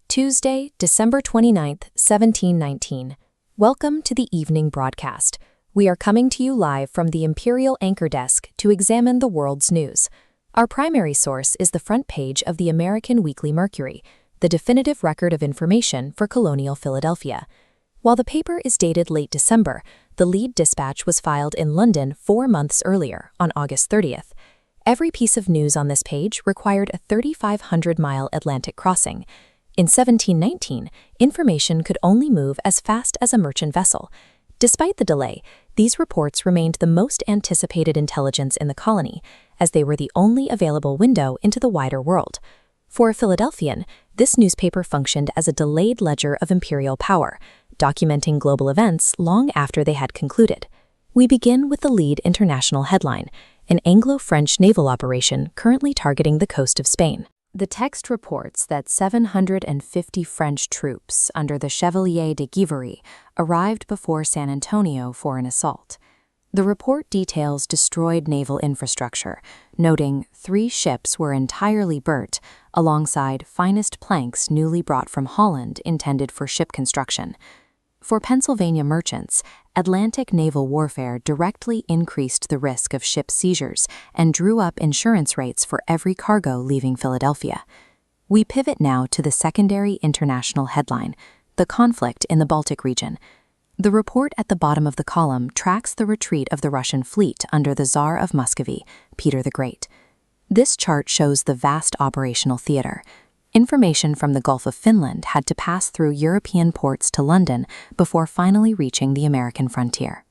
Tuesday, December 29th, 1719. Welcome to the evening broadcast. We are coming to you live from the Imperial Anchor Desk to examine the world's news. Our primary source is the front page of the American Weekly Mercury, the definitive record of information for colonial Philadelphia. While the paper is dated late December, the lead dispatch was filed in London 4 months earlier, on August 30th. Every piece of news on this page required a 3,500-mile Atlantic crossing. In 1719, information could only move as fast as a merchant vessel. Despite the delay, these reports remained the most anticipated intelligence in the colony, as they were the only available window into the wider world. For a Philadelphian, this newspaper functioned as a delayed ledger of imperial power, documenting global events long after they had concluded. We begin with the lead international headline, an Anglo-French naval operation currently targeting the coast of Spain. The text reports that 750 French troops under the Chevalier de Givery arrived before San Antonio for an assault. The report details destroyed naval infrastructure, noting 3 ships were entirely burnt, alongside finest planks newly brought from Holland intended for ship construction. For Pennsylvania merchants, Atlantic naval warfare directly increased the risk of ship seizures and drew up insurance rates for every cargo leaving Philadelphia. We pivot now to the secondary international headline, the conflict in the Baltic region. The report at the bottom of the column tracks the retreat of the Russian fleet under the Tsar of Muscovy, Peter the Great. This chart shows the vast operational theater. Information from the Gulf of Finland had to pass through European ports to London before finally reaching the American frontier.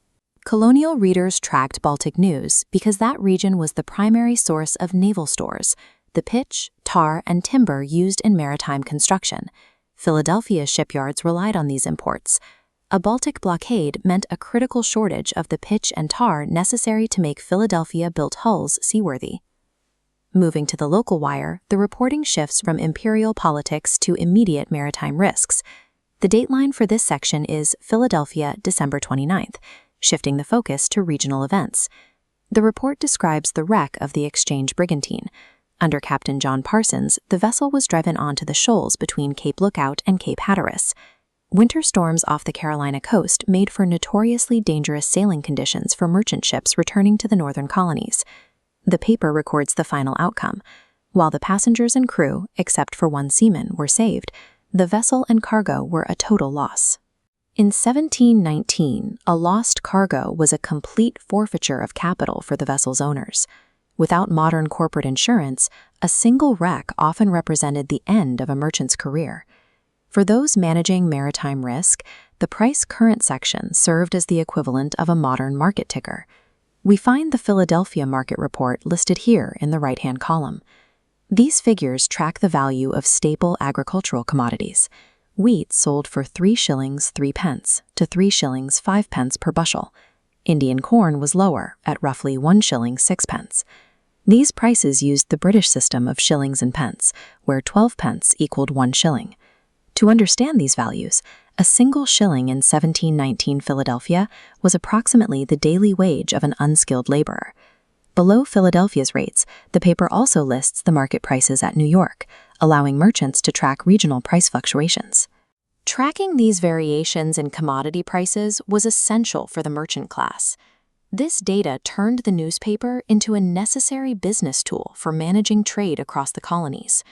Colonial readers tracked Baltic news because that region was the primary source of naval stores, the pitch, tar, and timber used in maritime construction. Philadelphia shipyards relied on these imports. A Baltic blockade meant a critical shortage of the pitch and tar necessary to make Philadelphia-built hulls seaworthy. Moving to the local wire, the reporting shifts from imperial politics to immediate maritime risks. The dateline for this section is Philadelphia, December 29th, shifting the focus to regional events. The report describes the wreck of the Exchange brigantine. Under Captain John Parsons, the vessel was driven onto the shoals between Cape Lookout and Cape Hatteras. Winter storms off the Carolina coast made for notoriously dangerous sailing conditions for merchant ships returning to the northern colonies. The paper records the final outcome. While the passengers and crew, except for 1 seaman, were saved, the vessel and cargo were a total loss. In 1719, a lost cargo was a complete forfeiture of capital for the vessel's owners. Without modern corporate insurance, a single wreck often represented the end of a merchant's career. For those managing maritime risk, the price current section served as the equivalent of a modern market ticker. We find the Philadelphia market report listed here in the right-hand column. These figures track the value of staple agricultural commodities. Wheat sold for 3 shillings 3 pence to 3 shillings 5 pence per bushel. Indian corn was lower, at roughly 1 shilling 6 pence. These prices used the British system of shillings and pence, where 12 pence equaled 1 shilling. To understand these values, a single shilling in 1719 Philadelphia was approximately the daily wage of an unskilled laborer. Below Philadelphia's rates, the paper also lists the market prices at New York, allowing merchants to track regional price fluctuations. Tracking these variations in commodity prices was essential for the merchant class. This data turned the newspaper into a necessary business tool for managing trade across the colonies.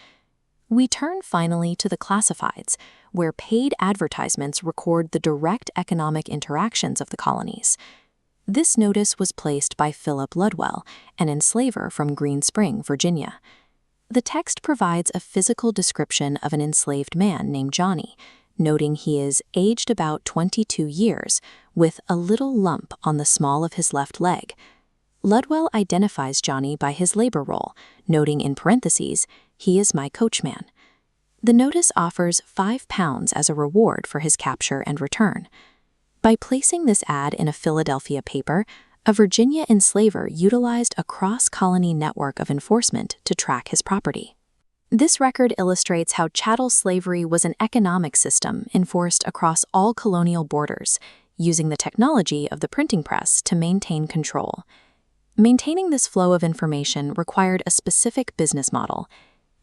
We turn finally to the classifieds, where paid advertisements record the direct economic interactions of the colonies. This notice was placed by Philip Ludwell, an enslaver from Green Spring, Virginia. The text provides a physical description of an enslaved man named Johnny, noting he is aged about 22 years, with a little lump on the small of his left leg. Ludwell identifies Johnny by his labor role, noting in parentheses, "He is my coachman." The notice offers £5 as a reward for his capture and return. By placing this ad in a Philadelphia paper, a Virginia enslaver utilized a cross-colony network of enforcement to track his property. This record illustrates how chattel slavery was an economic system enforced across all colonial borders, using the technology of the printing press to maintain control. Maintaining this flow of information required a specific business model.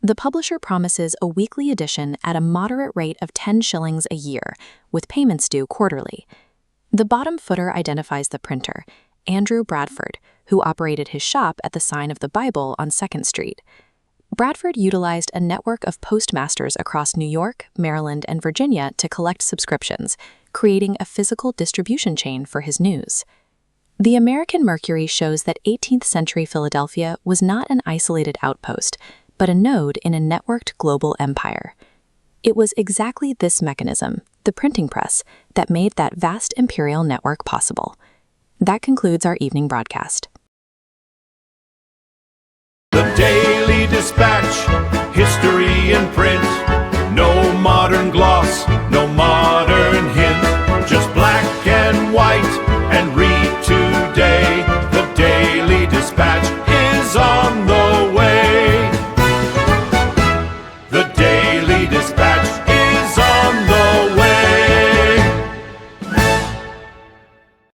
The publisher promises a weekly edition at a moderate rate of 10 shillings a year, with payments due quarterly. The bottom footer identifies the printer, Andrew Bradford, who operated his shop at the Sign of the Bible on 2nd Street. Bradford utilized a network of postmasters across New York, Maryland, and Virginia to collect subscriptions, creating a physical distribution chain for his news. The American Mercury shows that 18th-century Philadelphia was not an isolated outpost, but a node in a networked global empire. It was exactly this mechanism, the printing press, that made that vast imperial network possible. That concludes our evening broadcast. The Daily Dispatch, history in print. No modern gloss, no modern